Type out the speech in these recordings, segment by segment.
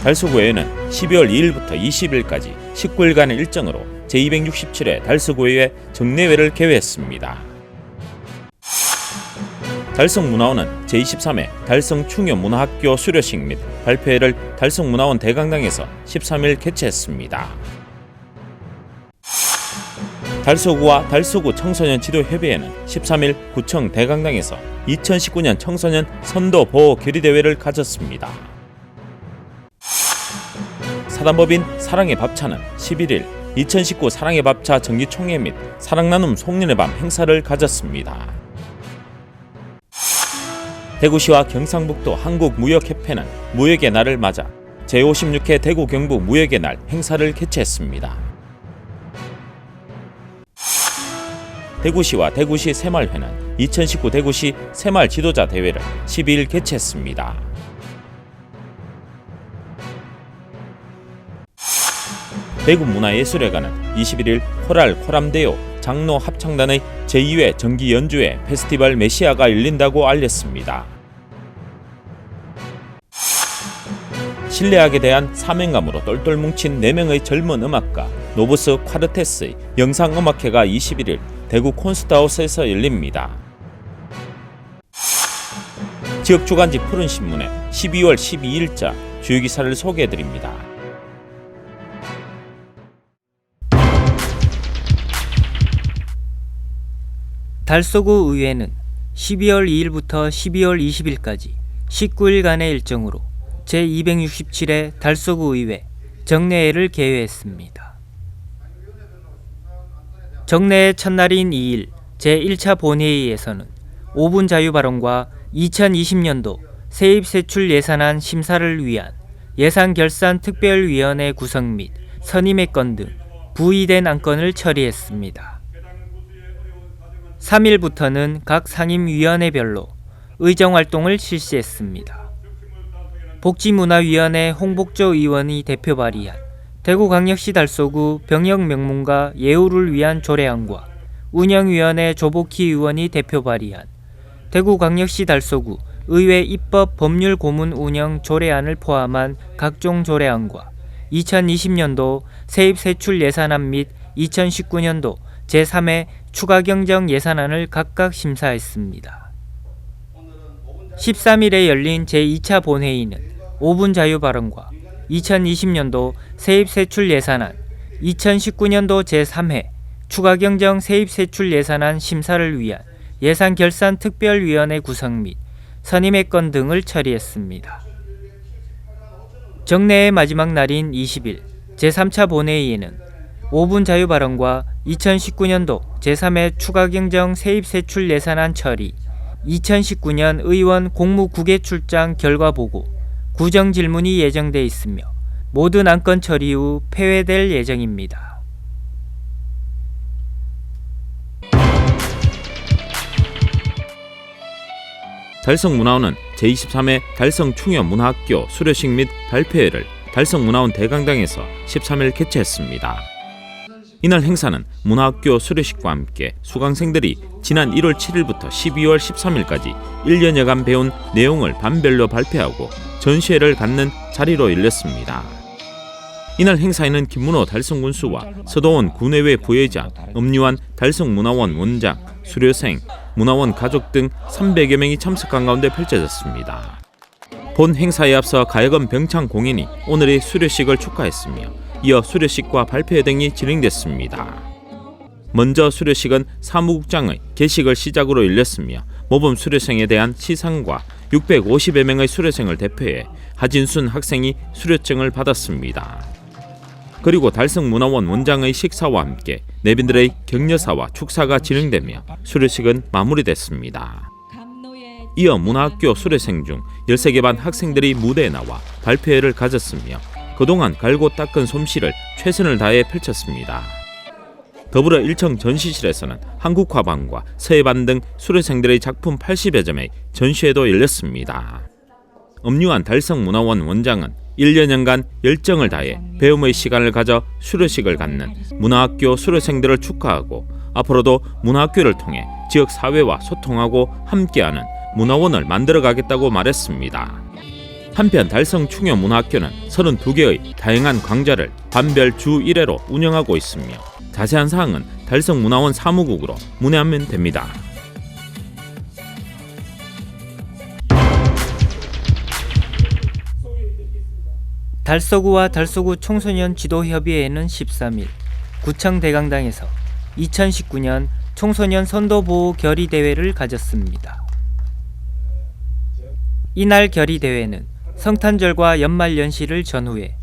달서구의회는 12월 2일부터 20일까지 19일간의 일정으로 제267회 달서구의회 정례회를 개회했습니다. 달성문화원은 제23회 달성충여문화학교 수료식 및 발표회를 달성문화원 대강당에서 13일 개최했습니다. 달서구와 달서구 청소년 지도협의회는 13일 구청 대강당에서 2019년 청소년 선도 보호 결의대회를 가졌습니다. 사단법인 사랑의 밥차는 11일 2019 사랑의 밥차 정기총회 및 사랑나눔 송년의 밤 행사를 가졌습니다. 대구시와 경상북도 한국무역협회는 무역의 날을 맞아 제56회 대구 경북 무역의 날 행사를 개최했습니다. 대구시와 대구시 새마을회는 2019 대구시 새마을 지도자 대회를 12일 개최했습니다. 대구문화예술회관은 21일 코랄 코람데오 장로 합창단의 제2회 정기 연주회 페스티벌 메시아가 열린다고 알렸습니다. 신뢰학에 대한 사명감으로 똘똘 뭉친 4명의 젊은 음악가 노브스 콰르테스의 영상음악회가 21일 대구 콘서트하우스에서 열립니다. 지역주간지 푸른신문의 12월 12일자 주요기사를 소개해드립니다. 달서구 의회는 12월 2일부터 12월 20일까지 19일간의 일정으로 제267회 달서구 의회 정례회를 개회했습니다. 정례회 첫날인 2일 제1차 본회의에서는 5분 자유발언과 2020년도 세입세출 예산안 심사를 위한 예산결산특별위원회 구성 및 선임의 건 등 부의된 안건을 처리했습니다. 3일부터는 각 상임위원회별로 의정활동을 실시했습니다. 복지문화위원회 홍복조 의원이 대표 발의한 대구광역시 달서구 병역명문과 예우를 위한 조례안과 운영위원회 조복희 의원이 대표 발의한 대구광역시 달서구 의회 입법 법률 고문 운영 조례안을 포함한 각종 조례안과 2020년도 세입세출 예산안 및 2019년도 제3회 추가경정 예산안을 각각 심사했습니다. 13일에 열린 제2차 본회의는 5분 자유발언과 2020년도 세입세출 예산안, 2019년도 제3회 추가경정 세입세출 예산안 심사를 위한 예산결산특별위원회 구성 및 선임의 건 등을 처리했습니다. 정례의 마지막 날인 20일 제3차 본회의에는 5분 자유발언과 2019년도 제3회 추가경정 세입세출 예산안 처리, 2019년 의원 공무 국외 출장 결과 보고, 구정질문이 예정돼 있으며 모든 안건 처리 후 폐회될 예정입니다. 달성문화원은 제23회 달성충여문화학교 수료식 및 발표회를 달성문화원 대강당에서 13일 개최했습니다. 이날 행사는 문화학교 수료식과 함께 수강생들이 지난 1월 7일부터 12월 13일까지 1년여간 배운 내용을 반별로 발표하고 전시회를 갖는 자리로 열렸습니다. 이날 행사에는 김문호 달성군수와 서도원 군의회 부회장, 엄유한 달성문화원 원장, 수료생, 문화원 가족 등 300여 명이 참석한 가운데 펼쳐졌습니다. 본 행사에 앞서 가야금 병창 공연이 오늘의 수료식을 축하했으며 이어 수료식과 발표회 등이 진행됐습니다. 먼저 수료식은 사무국장의 개식을 시작으로 열렸으며 모범 수료생에 대한 시상과 650여 명의 수료생을 대표해 하진순 학생이 수료증을 받았습니다. 그리고 달성문화원 원장의 식사와 함께 내빈들의 격려사와 축사가 진행되며 수료식은 마무리됐습니다. 이어 문화학교 수료생 중 13개 반 학생들이 무대에 나와 발표회를 가졌으며 그동안 갈고 닦은 솜씨를 최선을 다해 펼쳤습니다. 더불어 일청 전시실에서는 한국화반과 서예반 등 수료생들의 작품 80여 점의 전시회도 열렸습니다. 엄유한 달성문화원 원장은 1년여간 열정을 다해 배움의 시간을 가져 수료식을 갖는 문화학교 수료생들을 축하하고 앞으로도 문화학교를 통해 지역 사회와 소통하고 함께하는 문화원을 만들어가겠다고 말했습니다. 한편 달성 충효 문화학교는 32개의 다양한 강좌를 반별 주 1회로 운영하고 있으며 자세한 사항은 달성 문화원 사무국으로 문의하면 됩니다. 달서구와 달서구 청소년 지도협의회는 13일 구청 대강당에서 2019년 청소년 선도보호 결의대회를 가졌습니다. 이날 결의대회는 성탄절과 연말연시를 전후해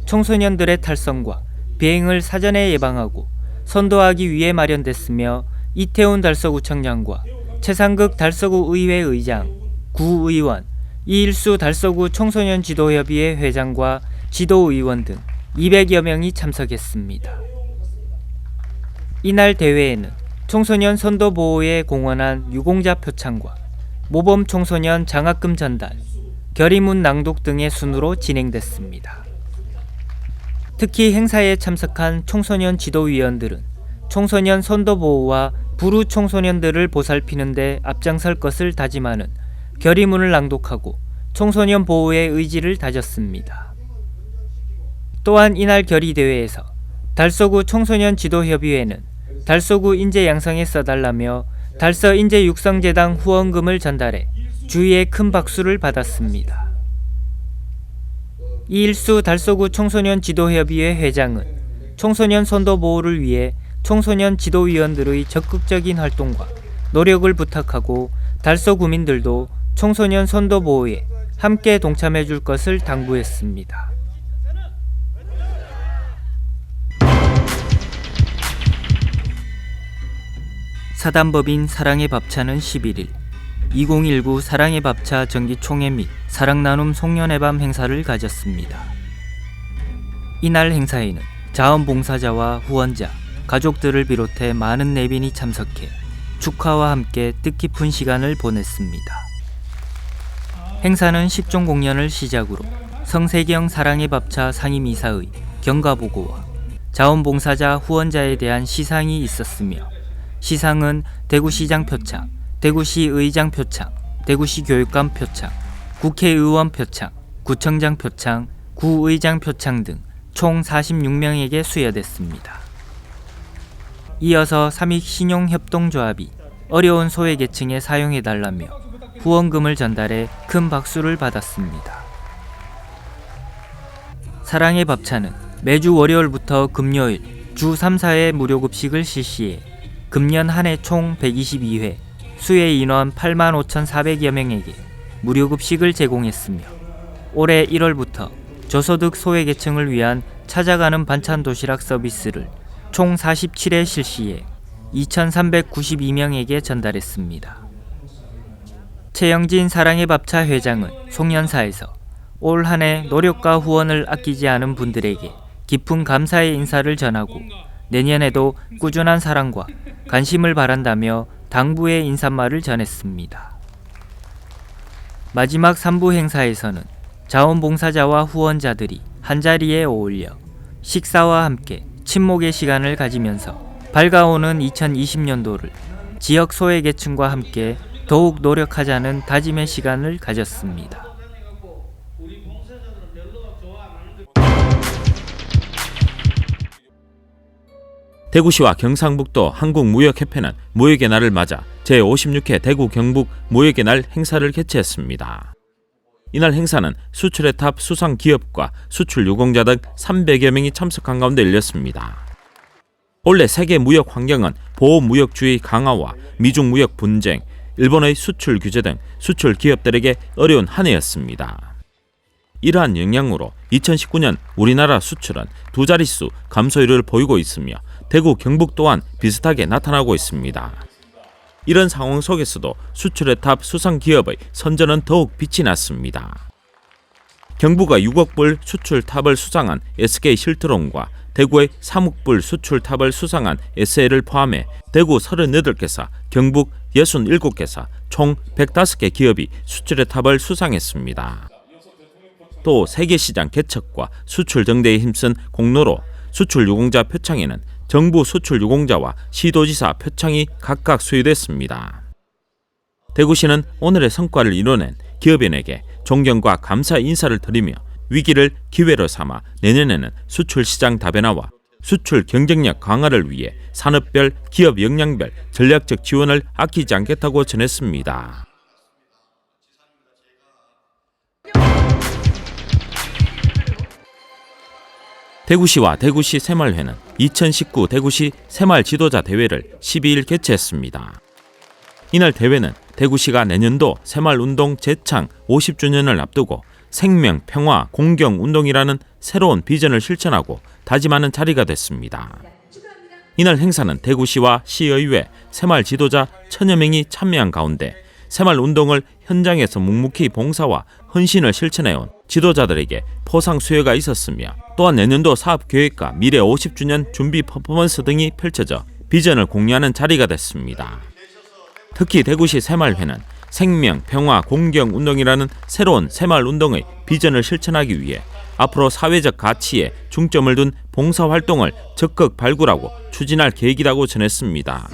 청소년들의 탈선과 비행을 사전에 예방하고 선도하기 위해 마련됐으며 이태훈 달서구청장과 최상극 달서구 의회 의장, 구의원, 이일수 달서구 청소년 지도협의회 회장과 지도의원 등 200여 명이 참석했습니다. 이날 대회에는 청소년 선도 보호에 공헌한 유공자 표창과 모범 청소년 장학금 전달, 결의문 낭독 등의 순으로 진행됐습니다. 특히 행사에 참석한 청소년 지도위원들은 청소년 선도 보호와 불우 청소년들을 보살피는 데 앞장설 것을 다짐하는 결의문을 낭독하고 청소년 보호의 의지를 다졌습니다. 또한 이날 결의대회에서 달서구 청소년 지도협의회는 달서구 인재 양성에 써달라며 달서 인재육성재단 후원금을 전달해 주위의 큰 박수를 받았습니다. 이일수 달서구 청소년 지도협의회 회장은 청소년 선도 보호를 위해 청소년 지도위원들의 적극적인 활동과 노력을 부탁하고 달서 구민들도 청소년 선도 보호에 함께 동참해 줄 것을 당부했습니다. 사단법인 사랑의 밥차는 11일 2019 사랑의 밥차 정기총회 및 사랑나눔 송년회 밤 행사를 가졌습니다. 이날 행사에는 자원봉사자와 후원자, 가족들을 비롯해 많은 내빈이 참석해 축하와 함께 뜻깊은 시간을 보냈습니다. 행사는 10종 공연을 시작으로 성세경 사랑의 밥차 상임이사의 경과보고와 자원봉사자 후원자에 대한 시상이 있었으며 시상은 대구시장 표창, 대구시 의장 표창, 대구시 교육감 표창, 국회의원 표창, 구청장 표창, 구의장 표창 등 총 46명에게 수여됐습니다. 이어서 삼익신용협동조합이 어려운 소외계층에 사용해달라며 후원금을 전달해 큰 박수를 받았습니다. 사랑의 밥차는 매주 월요일부터 금요일 주 3, 4회 무료급식을 실시해 금년 한 해 총 122회 수혜 인원 85,400여 명에게 무료급식을 제공했으며 올해 1월부터 저소득 소외계층을 위한 찾아가는 반찬 도시락 서비스를 총 47회 실시해 2,392명에게 전달했습니다. 최영진 사랑의 밥차 회장은 송년사에서 올 한 해 노력과 후원을 아끼지 않은 분들에게 깊은 감사의 인사를 전하고 내년에도 꾸준한 사랑과 관심을 바란다며 당부의 인사말을 전했습니다. 마지막 3부 행사에서는 자원봉사자와 후원자들이 한자리에 어울려 식사와 함께 친목의 시간을 가지면서 밝아오는 2020년도를 지역 소외계층과 함께 더욱 노력하자는 다짐의 시간을 가졌습니다. 대구시와 경상북도 한국무역협회는 무역의 날을 맞아 제56회 대구 경북 무역의 날 행사를 개최했습니다. 이날 행사는 수출의 탑 수상 기업과 수출 유공자 등 300여 명이 참석한 가운데 열렸습니다. 올해 세계 무역 환경은 보호무역주의 강화와 미중 무역 분쟁, 일본의 수출 규제 등 수출 기업들에게 어려운 한 해였습니다. 이러한 영향으로 2019년 우리나라 수출은 두 자릿수 감소율을 보이고 있으며 대구 경북 또한 비슷하게 나타나고 있습니다. 이런 상황 속에서도 수출의 탑 수상 기업의 선전은 더욱 빛이 났습니다. 경북가 6억 불 수출 탑을 수상한 SK 실트론과 대구의 3억 불 수출 탑을 수상한 SL을 포함해 대구 38개사, 경북 67개사, 총 105개 기업이 수출의 탑을 수상했습니다. 또 세계시장 개척과 수출 정대에 힘쓴 공로로 수출 유공자 표창에는 정부 수출 유공자와 시도지사 표창이 각각 수여됐습니다. 대구시는 오늘의 성과를 이뤄낸 기업인에게 존경과 감사 인사를 드리며 위기를 기회로 삼아 내년에는 수출 시장 다변화와 수출 경쟁력 강화를 위해 산업별, 기업 역량별 전략적 지원을 아끼지 않겠다고 전했습니다. 대구시와 대구시 새마을회는 2019 대구시 새마을 지도자 대회를 12일 개최했습니다. 이날 대회는 대구시가 내년도 새마을운동 재창 50주년을 앞두고 생명, 평화, 공경 운동이라는 새로운 비전을 실천하고 다짐하는 자리가 됐습니다. 이날 행사는 대구시와 시의회, 새마을 지도자 1000여 명이 참여한 가운데 새마을운동을 현장에서 묵묵히 봉사와 헌신을 실천해온 지도자들에게 포상 수여가 있었으며 또한 내년도 사업계획과 미래 50주년 준비 퍼포먼스 등이 펼쳐져 비전을 공유하는 자리가 됐습니다. 특히 대구시 새마을회는 생명, 평화, 공경 운동이라는 새로운 새마을운동의 비전을 실천하기 위해 앞으로 사회적 가치에 중점을 둔 봉사활동을 적극 발굴하고 추진할 계획이라고 전했습니다.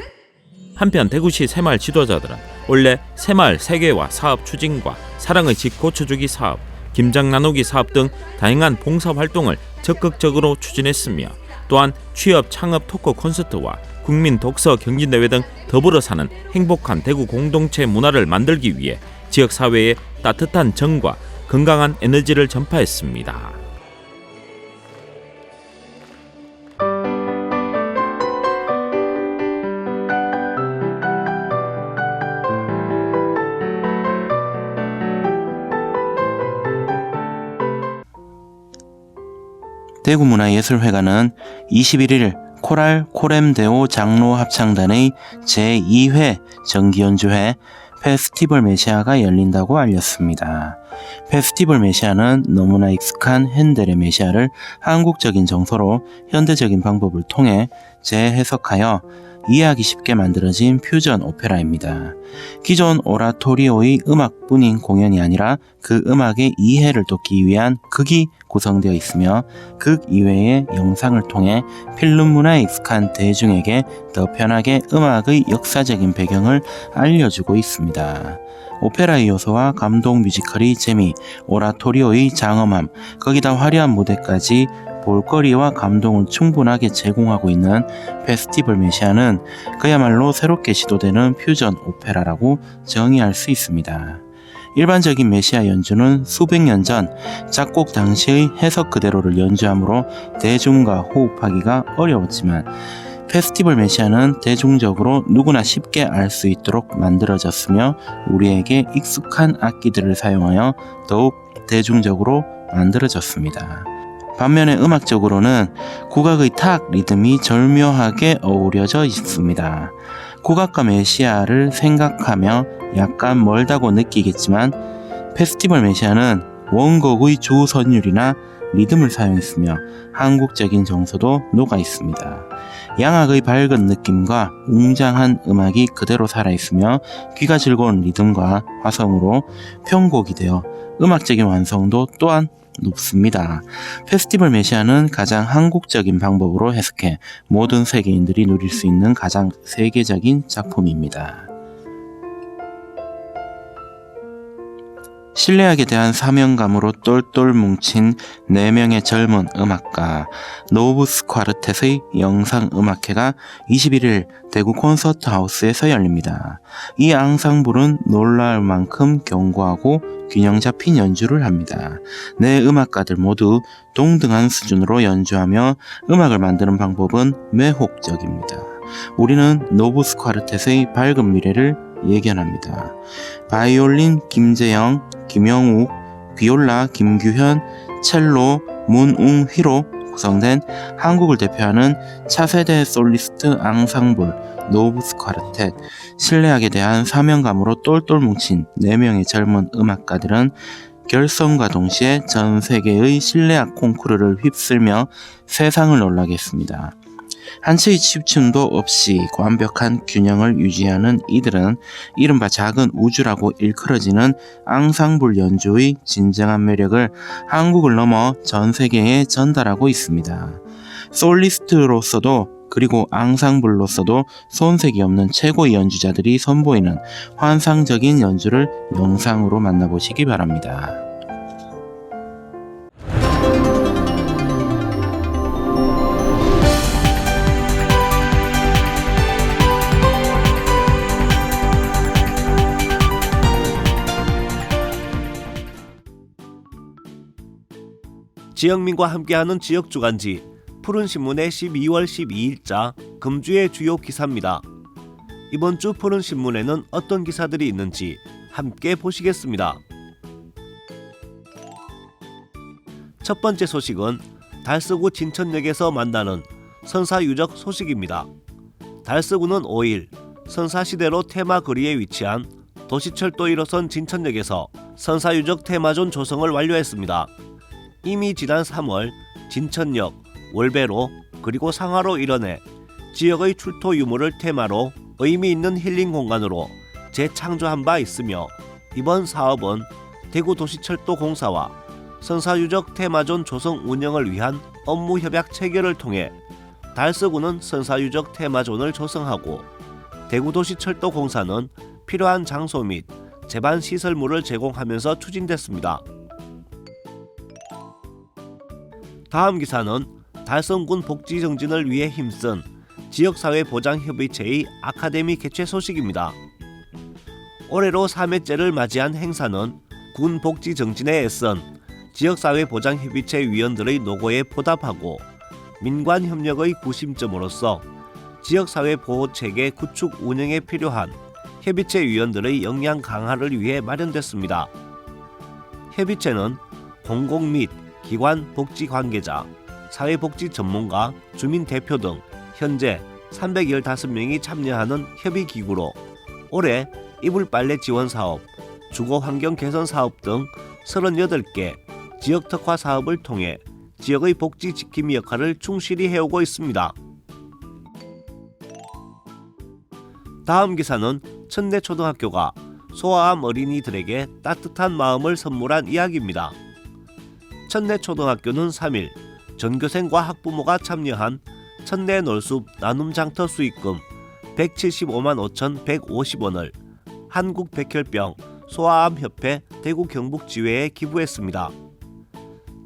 한편 대구시 새마을 지도자들은 원래 새마을 세계화 사업 추진과 사랑의 집 고쳐주기 사업, 김장 나누기 사업 등 다양한 봉사활동을 적극적으로 추진했으며 또한 취업 창업 토크 콘서트와 국민 독서 경진대회 등 더불어 사는 행복한 대구 공동체 문화를 만들기 위해 지역사회에 따뜻한 정과 건강한 에너지를 전파했습니다. 대구문화예술회관은 21일 코랄 코렘데오 장로 합창단의 제2회 정기연주회 페스티벌 메시아가 열린다고 알렸습니다. 페스티벌 메시아는 너무나 익숙한 핸델의 메시아를 한국적인 정서로 현대적인 방법을 통해 재해석하여 이해하기 쉽게 만들어진 퓨전 오페라입니다. 기존 오라토리오의 음악뿐인 공연이 아니라 그 음악의 이해를 돕기 위한 극이 구성되어 있으며 극 이외의 영상을 통해 필름 문화에 익숙한 대중에게 더 편하게 음악의 역사적인 배경을 알려주고 있습니다. 오페라의 요소와 감동 뮤지컬의 재미, 오라토리오의 장엄함, 거기다 화려한 무대까지 볼거리와 감동을 충분하게 제공하고 있는 페스티벌 메시아는 그야말로 새롭게 시도되는 퓨전 오페라라고 정의할 수 있습니다. 일반적인 메시아 연주는 수백 년 전 작곡 당시의 해석 그대로를 연주하므로 대중과 호흡하기가 어려웠지만 페스티벌 메시아는 대중적으로 누구나 쉽게 알 수 있도록 만들어졌으며 우리에게 익숙한 악기들을 사용하여 더욱 대중적으로 만들어졌습니다. 반면에 음악적으로는 국악의 탁 리듬이 절묘하게 어우러져 있습니다. 국악과 메시아를 생각하며 약간 멀다고 느끼겠지만 페스티벌 메시아는 원곡의 주 선율이나 리듬을 사용했으며 한국적인 정서도 녹아 있습니다. 양악의 밝은 느낌과 웅장한 음악이 그대로 살아있으며 귀가 즐거운 리듬과 화성으로 편곡이 되어 음악적인 완성도 또한 높습니다. 페스티벌 메시아는 가장 한국적인 방법으로 해석해 모든 세계인들이 누릴 수 있는 가장 세계적인 작품입니다. 신뢰하게 대한 사명감으로 똘똘 뭉친 4명의 젊은 음악가 노브스 콰르텟의 영상음악회가 21일 대구 콘서트하우스에서 열립니다. 이 앙상블은 놀라울 만큼 견고하고 균형 잡힌 연주를 합니다. 네 음악가들 모두 동등한 수준으로 연주하며 음악을 만드는 방법은 매혹적입니다. 우리는 노브스 콰르텟의 밝은 미래를 예견합니다. 바이올린 김재영, 김영욱, 비올라 김규현, 첼로 문웅휘로 구성된 한국을 대표하는 차세대 솔리스트 앙상블 노브스 콰르텟. 신뢰하게 대한 사명감으로 똘똘 뭉친 4명의 젊은 음악가들은 결성과 동시에 전 세계의 실내악 콩쿠르를 휩쓸며 세상을 놀라게 했습니다. 한치의 치우침도 없이 완벽한 균형을 유지하는 이들은 이른바 작은 우주라고 일컬어지는 앙상블 연주의 진정한 매력을 한국을 넘어 전 세계에 전달하고 있습니다. 솔리스트로서도 그리고 앙상블로서도 손색이 없는 최고의 연주자들이 선보이는 환상적인 연주를 영상으로 만나보시기 바랍니다. 지영민과 함께하는 지역주간지 푸른신문의 12월 12일자 금주의 주요 기사입니다. 이번 주 푸른신문에는 어떤 기사들이 있는지 함께 보시겠습니다. 첫 번째 소식은 달서구 진천역에서 만나는 선사유적 소식입니다. 달서구는 5일 선사시대로 테마거리에 위치한 도시철도 1호선 진천역에서 선사유적 테마존 조성을 완료했습니다. 이미 지난 3월 진천역, 월배로 그리고 상하로 일원해 지역의 출토 유물을 테마로 의미 있는 힐링 공간으로 재창조한 바 있으며 이번 사업은 대구도시철도공사와 선사유적 테마존 조성 운영을 위한 업무 협약 체결을 통해 달서구는 선사유적 테마존을 조성하고 대구도시철도공사는 필요한 장소 및 제반 시설물을 제공하면서 추진됐습니다. 다음 기사는 달성군 복지 정진을 위해 힘쓴 지역사회보장협의체의 아카데미 개최 소식입니다. 올해로 3회째를 맞이한 행사는 군 복지 정진에 애쓴 지역사회보장협의체 위원들의 노고에 보답하고 민관협력의 구심점으로서 지역사회보호체계 구축 운영에 필요한 협의체 위원들의 역량 강화를 위해 마련됐습니다. 협의체는 공공 및 기관 복지 관계자, 사회복지 전문가, 주민 대표 등 현재 315명이 참여하는 협의기구로 올해 이불빨래 지원 사업, 주거환경 개선 사업 등 38개 지역 특화 사업을 통해 지역의 복지 지킴이 역할을 충실히 해오고 있습니다. 다음 기사는 천내초등학교가 소아암 어린이들에게 따뜻한 마음을 선물한 이야기입니다. 천내초등학교는 3일 전교생과 학부모가 참여한 천내놀숲 나눔장터 수익금 175만 5,150원을 한국백혈병 소아암협회 대구 경북지회에 기부했습니다.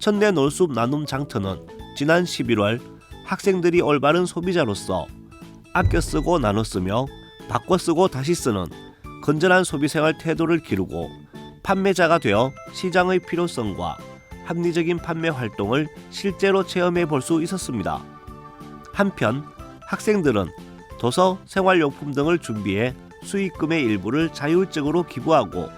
천내놀숲 나눔장터는 지난 11월 학생들이 올바른 소비자로서 아껴 쓰고 나눠 쓰며 바꿔 쓰고 다시 쓰는 건전한 소비생활 태도를 기르고 판매자가 되어 시장의 필요성과 합리적인 판매 활동을 실제로 체험해 볼 수 있었습니다. 한편 학생들은 도서, 생활용품 등을 준비해 수익금의 일부를 자율적으로 기부하고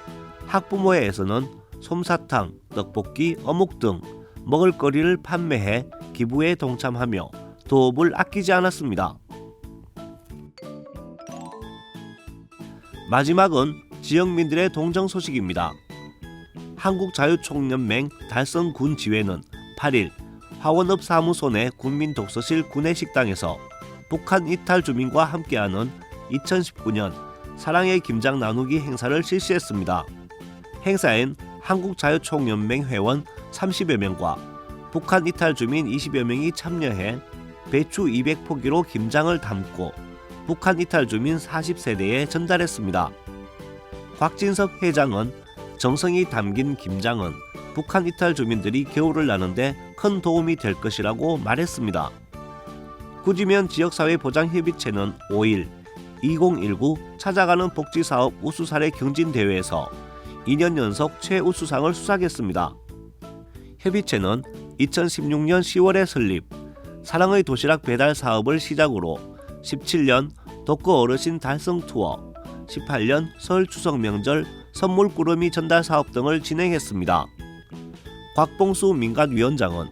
학부모회에서는 솜사탕, 떡볶이, 어묵 등 먹을거리를 판매해 기부에 동참하며 도움을 아끼지 않았습니다. 마지막은 지역민들의 동정 소식입니다. 한국자유총연맹 달성군지회는 8일 화원읍 사무소 내 군민독서실 구내식당에서 북한 이탈 주민과 함께하는 2019년 사랑의 김장 나누기 행사를 실시했습니다. 행사엔 한국자유총연맹 회원 30여 명과 북한 이탈 주민 20여 명이 참여해 배추 200포기로 김장을 담고 북한 이탈 주민 40세대에 전달했습니다. 곽진섭 회장은 정성이 담긴 김장은 북한 이탈 주민들이 겨울을 나는데 큰 도움이 될 것이라고 말했습니다. 구지면 지역사회보장협의체는 5일 2019 찾아가는 복지사업 우수사례 경진대회에서 2년 연속 최우수상을 수상했습니다. 협의체는 2016년 10월에 설립, 사랑의 도시락 배달 사업을 시작으로 17년 독거 어르신 달성 투어, 18년 설 추석 명절 선물 꾸러미 전달 사업 등을 진행했습니다. 곽봉수 민간위원장은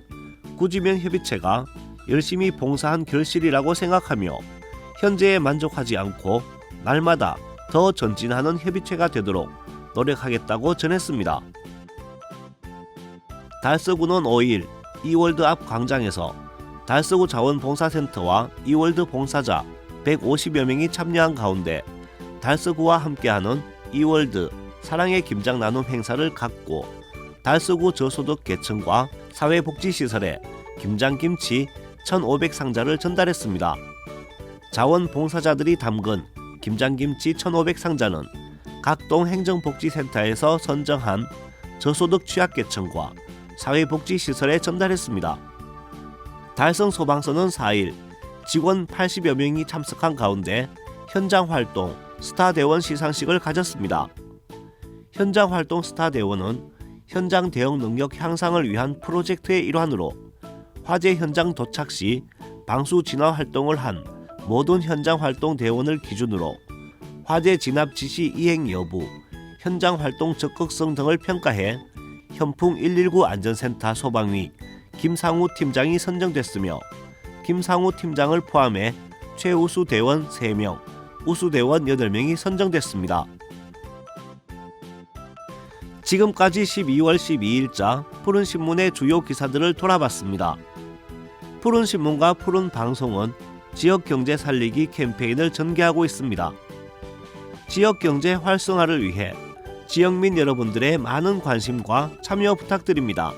구지면 협의체가 열심히 봉사한 결실이라고 생각하며 현재에 만족하지 않고 날마다 더 전진하는 협의체가 되도록 노력하겠다고 전했습니다. 달서구는 5일 이월드 앞 광장에서 달서구 자원봉사센터와 이월드 봉사자 150여 명이 참여한 가운데 달서구와 함께하는 이월드 사랑의 김장 나눔 행사를 갖고 달서구 저소득 계층과 사회복지시설에 김장김치 1,500상자를 전달했습니다. 자원봉사자들이 담근 김장김치 1,500상자는 각동 행정복지센터에서 선정한 저소득 취약계층과 사회복지시설에 전달했습니다. 달성소방서는 4일 직원 80여 명이 참석한 가운데 현장활동 스타대원 시상식을 가졌습니다. 현장활동 스타대원은 현장 대응 능력 향상을 위한 프로젝트의 일환으로 화재 현장 도착 시 방수 진화 활동을 한 모든 현장활동 대원을 기준으로 화재 진압 지시 이행 여부, 현장 활동 적극성 등을 평가해 현풍 119 안전센터 소방위 김상우 팀장이 선정됐으며 김상우 팀장을 포함해 최우수 대원 3명, 우수 대원 8명이 선정됐습니다. 지금까지 12월 12일자 푸른신문의 주요 기사들을 돌아봤습니다. 푸른신문과 푸른방송은 지역경제 살리기 캠페인을 전개하고 있습니다. 지역경제 활성화를 위해 지역민 여러분들의 많은 관심과 참여 부탁드립니다.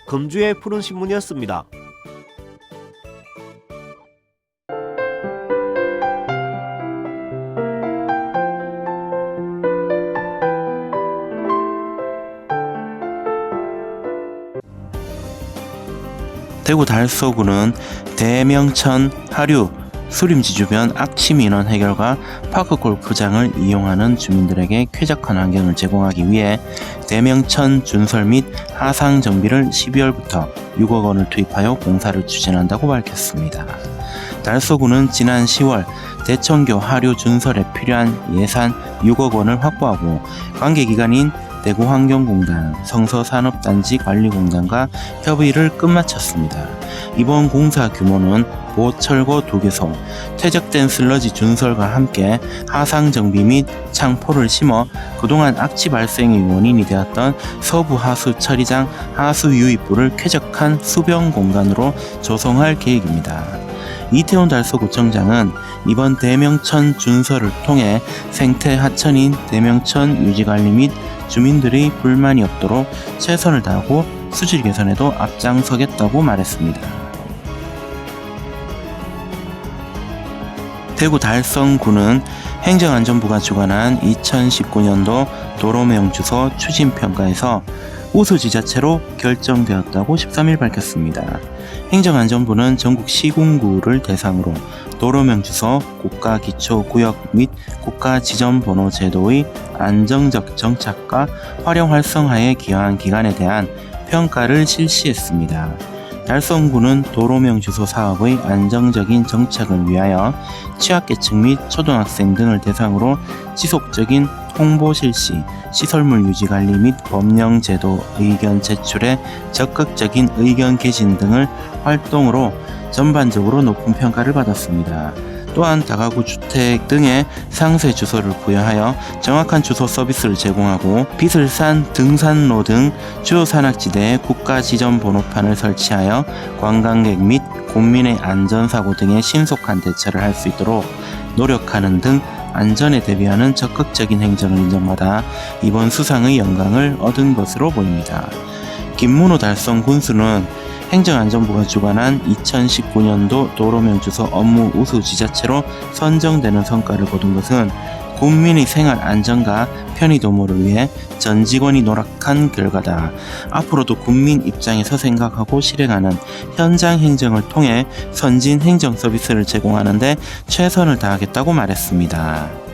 금주의 푸른신문이었습니다. 대구 달서구는 대명천 하류 수림지 주변 악취 민원 해결과 파크 골프장을 이용하는 주민들에게 쾌적한 환경을 제공하기 위해 대명천 준설 및 하상 정비를 12월부터 6억 원을 투입하여 공사를 추진한다고 밝혔습니다. 달서구는 지난 10월 대청교 하류 준설에 필요한 예산 6억 원을 확보하고 관계기관인 대구환경공단, 성서산업단지관리공단과 협의를 끝마쳤습니다. 이번 공사 규모는 보철거 2개소, 퇴적된 슬러지 준설과 함께 하상 정비 및 창포를 심어 그동안 악취 발생의 원인이 되었던 서부 하수 처리장 하수 유입부를 쾌적한 수병 공간으로 조성할 계획입니다. 이태원 달서구청장은 이번 대명천 준설을 통해 생태 하천인 대명천 유지관리 및 주민들의 불만이 없도록 최선을 다하고 수질 개선에도 앞장서겠다고 말했습니다. 대구 달성구는 행정안전부가 주관한 2019년도 도로명주소 추진평가에서 우수지자체로 결정되었다고 13일 밝혔습니다. 행정안전부는 전국 시군구를 대상으로 도로명주소 국가기초구역 및 국가지점번호 제도의 안정적 정착과 활용 활성화에 기여한 기관에 대한 평가를 실시했습니다. 달성구는 도로명주소 사업의 안정적인 정착을 위하여 취약계층 및 초등학생 등을 대상으로 지속적인 홍보 실시, 시설물 유지관리 및 법령 제도 의견 제출에 적극적인 의견 개진 등을 활동으로 전반적으로 높은 평가를 받았습니다. 또한 다가구 주택 등의 상세 주소를 부여하여 정확한 주소 서비스를 제공하고 비슬산 등산로 등 주요 산악지대에 국가 지점 번호판을 설치하여 관광객 및 국민의 안전사고 등의 신속한 대처를 할 수 있도록 노력하는 등 안전에 대비하는 적극적인 행정을 인정받아 이번 수상의 영광을 얻은 것으로 보입니다. 김문호 달성 군수는 행정안전부가 주관한 2019년도 도로명주소 업무 우수 지자체로 선정되는 성과를 거둔 것은 국민의 생활 안전과 편의 도모를 위해 전 직원이 노력한 결과다. 앞으로도 국민 입장에서 생각하고 실행하는 현장 행정을 통해 선진 행정 서비스를 제공하는 데 최선을 다하겠다고 말했습니다.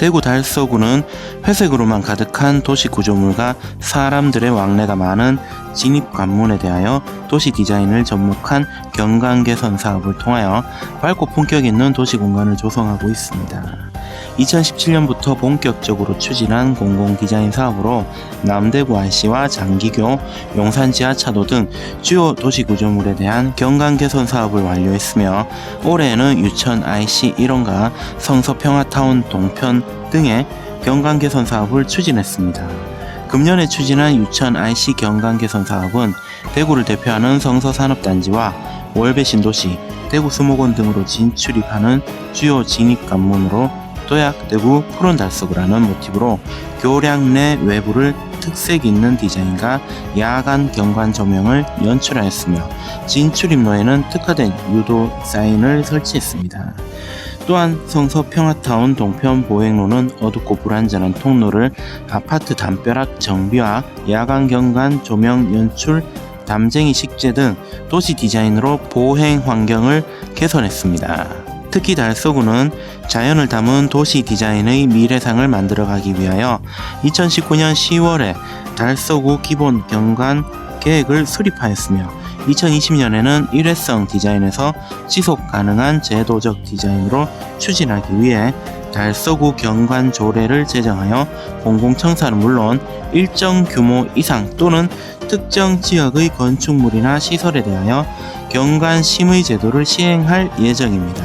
대구 달서구는 회색으로만 가득한 도시 구조물과 사람들의 왕래가 많은 진입관문에 대하여 도시 디자인을 접목한 경관 개선 사업을 통하여 밝고 품격 있는 도시 공간을 조성하고 있습니다. 2017년부터 본격적으로 추진한 공공디자인 사업으로 남대구 IC와 장기교, 용산 지하차도 등 주요 도시 구조물에 대한 경관 개선 사업을 완료했으며 올해에는 유천 IC 1호가 성서평화타운 동편 등의 경관 개선 사업을 추진했습니다. 금년에 추진한 유천 IC 경관 개선 사업은 대구를 대표하는 성서산업단지와 월배 신도시, 대구 수목원 등으로 진출입하는 주요 진입 관문으로 도약 대구 푸른 달서구라는 모티브로 교량 내 외부를 특색 있는 디자인과 야간 경관 조명을 연출하였으며 진출입로에는 특화된 유도 사인을 설치했습니다. 또한 성서 평화타운 동편 보행로는 어둡고 불안전한 통로를 아파트 담벼락 정비와 야간 경관 조명 연출, 담쟁이 식재 등 도시 디자인으로 보행 환경을 개선했습니다. 특히 달서구는 자연을 담은 도시 디자인의 미래상을 만들어가기 위하여 2019년 10월에 달서구 기본 경관 계획을 수립하였으며 2020년에는 일회성 디자인에서 지속 가능한 제도적 디자인으로 추진하기 위해 달서구 경관 조례를 제정하여 공공청사는 물론 일정 규모 이상 또는 특정 지역의 건축물이나 시설에 대하여 경관 심의 제도를 시행할 예정입니다.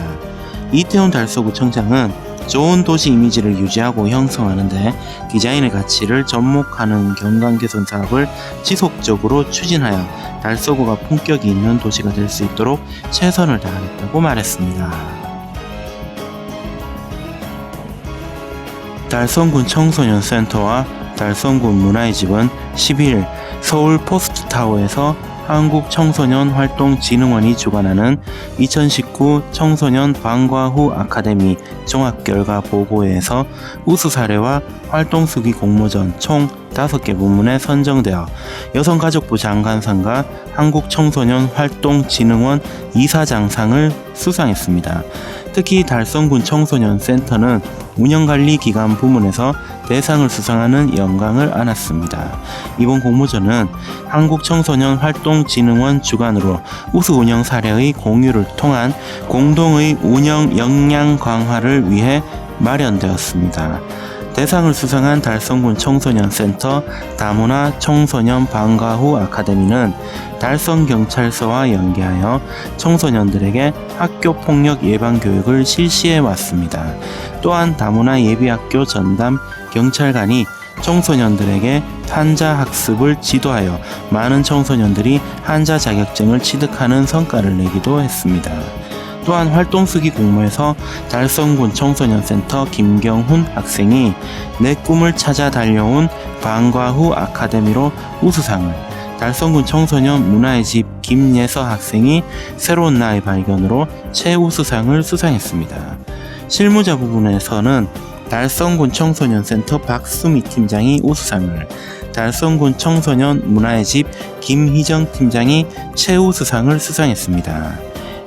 이태훈 달서구 청장은 좋은 도시 이미지를 유지하고 형성하는 데 디자인의 가치를 접목하는 경관 개선 사업을 지속적으로 추진하여 달서구가 품격이 있는 도시가 될 수 있도록 최선을 다하겠다고 말했습니다. 달성군 청소년센터와 달성군 문화의 집은 12일 서울 포스트타워에서 한국청소년활동진흥원이 주관하는 2019 청소년 방과 후 아카데미 종합결과 보고회에서 우수 사례와 활동수기 공모전 총 5개 부문에 선정되어 여성가족부 장관상과 한국청소년활동진흥원 이사장상을 수상했습니다. 특히 달성군 청소년센터는 운영관리기관 부문에서 대상을 수상하는 영광을 안았습니다. 이번 공모전은 한국청소년활동진흥원 주관으로 우수 운영 사례의 공유를 통한 공동의 운영 역량 강화를 위해 마련되었습니다. 대상을 수상한 달성군 청소년센터 다문화 청소년 방과 후 아카데미는 달성경찰서와 연계하여 청소년들에게 학교폭력 예방 교육을 실시해 왔습니다. 또한 다문화 예비학교 전담 경찰관이 청소년들에게 한자 학습을 지도하여 많은 청소년들이 한자 자격증을 취득하는 성과를 내기도 했습니다. 또한 활동수기 공모에서 달성군 청소년센터 김경훈 학생이 내 꿈을 찾아 달려온 방과 후 아카데미로 우수상을, 달성군 청소년 문화의 집 김예서 학생이 새로운 나의 발견으로 최우수상을 수상했습니다. 실무자 부분에서는 달성군 청소년센터 박수미 팀장이 우수상을, 달성군 청소년 문화의 집 김희정 팀장이 최우수상을 수상했습니다.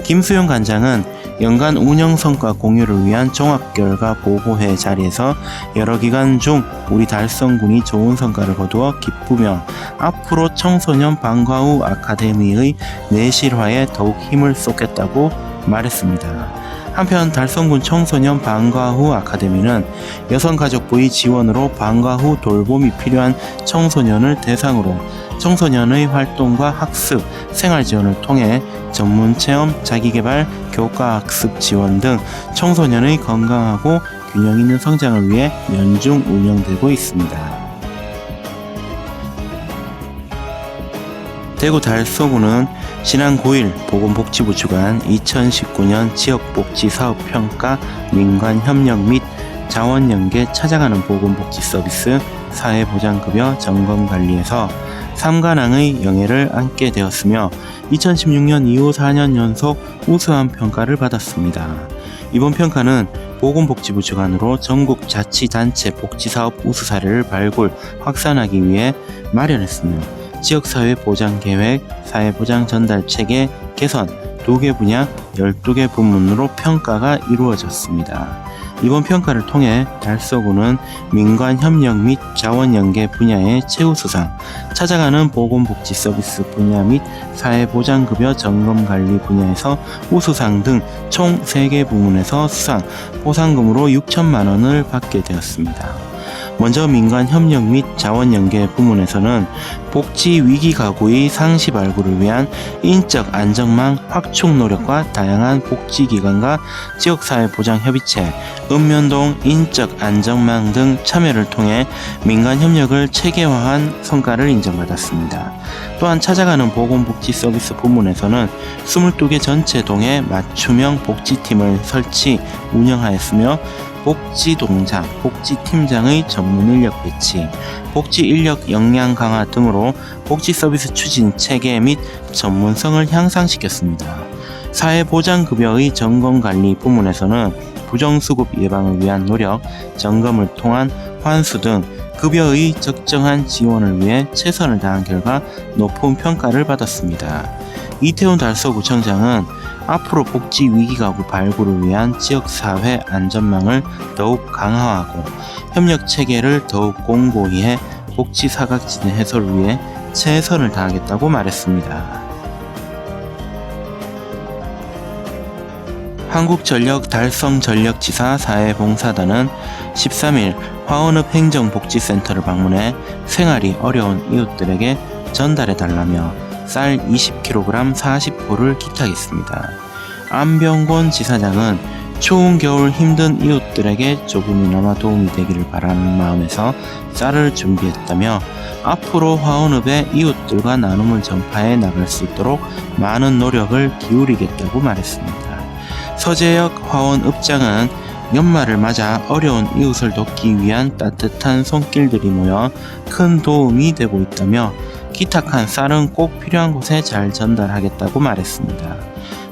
김수영 관장은 연간 운영 성과 공유를 위한 종합결과 보고회 자리에서 여러 기간 중 우리 달성군이 좋은 성과를 거두어 기쁘며 앞으로 청소년 방과 후 아카데미의 내실화에 더욱 힘을 쏟겠다고 말했습니다. 한편 달성군 청소년 방과 후 아카데미는 여성가족부의 지원으로 방과 후 돌봄이 필요한 청소년을 대상으로 청소년의 활동과 학습, 생활 지원을 통해 전문체험, 자기개발, 교과학습 지원 등 청소년의 건강하고 균형 있는 성장을 위해 연중 운영되고 있습니다. 대구 달서구는 지난 9일 보건복지부 주관 2019년 지역복지사업평가 민관협력 및 자원연계 찾아가는 보건복지 서비스 사회보장급여 점검관리에서 3관왕의 영예를 안게 되었으며 2016년 이후 4년 연속 우수한 평가를 받았습니다. 이번 평가는 보건복지부 주관으로 전국 자치단체 복지사업 우수 사례를 발굴, 확산하기 위해 마련했으며 지역사회 보장계획, 사회보장 전달 체계 개선 2개 분야 12개 부문으로 평가가 이루어졌습니다. 이번 평가를 통해 달서구는 민관협력 및 자원연계 분야의 최우수상, 찾아가는 보건복지 서비스 분야 및 사회보장급여 점검관리 분야에서 우수상 등 총 3개 부문에서 수상, 보상금으로 6천만 원을 받게 되었습니다. 먼저 민관협력 및 자원연계 부문에서는 복지 위기 가구의 상시 발굴을 위한 인적 안정망 확충 노력과 다양한 복지기관과 지역사회보장협의체, 읍면동 인적 안정망 등 참여를 통해 민간 협력을 체계화한 성과를 인정받았습니다. 또한 찾아가는 보건복지 서비스 부문에서는 22개 전체 동에 맞춤형 복지팀을 설치, 운영하였으며 복지동장, 복지팀장의 전문 인력 배치, 복지 인력 역량 강화 등으로 복지 서비스 추진 체계 및 전문성을 향상시켰습니다. 사회보장급여의 점검관리 부문에서는 부정수급 예방을 위한 노력, 점검을 통한 환수 등 급여의 적정한 지원을 위해 최선을 다한 결과 높은 평가를 받았습니다. 이태훈 달서구청장은 앞으로 복지 위기가구 발굴을 위한 지역사회 안전망을 더욱 강화하고 협력체계를 더욱 공고히 해 복지 사각지대 해소를 위해 최선을 다하겠다고 말했습니다. 한국전력 달성전력지사 사회봉사단은 13일 화원읍 행정복지센터를 방문해 생활이 어려운 이웃들에게 전달해달라며 쌀 20kg 40포를 기탁했습니다. 안병곤 지사장은 추운 겨울 힘든 이웃들에게 조금이나마 도움이 되기를 바라는 마음에서 쌀을 준비했다며 앞으로 화원읍의 이웃들과 나눔을 전파해 나갈 수 있도록 많은 노력을 기울이겠다고 말했습니다. 서재혁 화원읍장은 연말을 맞아 어려운 이웃을 돕기 위한 따뜻한 손길들이 모여 큰 도움이 되고 있다며 기탁한 쌀은 꼭 필요한 곳에 잘 전달하겠다고 말했습니다.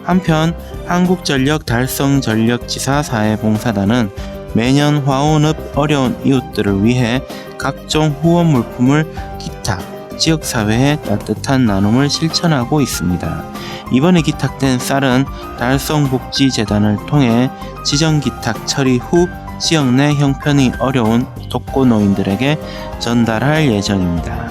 한편 한국전력 달성전력지사 사회봉사단은 매년 화원읍 어려운 이웃들을 위해 각종 후원 물품을 기탁, 지역사회에 따뜻한 나눔을 실천하고 있습니다. 이번에 기탁된 쌀은 달성복지재단을 통해 지정기탁 처리 후 지역 내 형편이 어려운 독거노인들에게 전달할 예정입니다.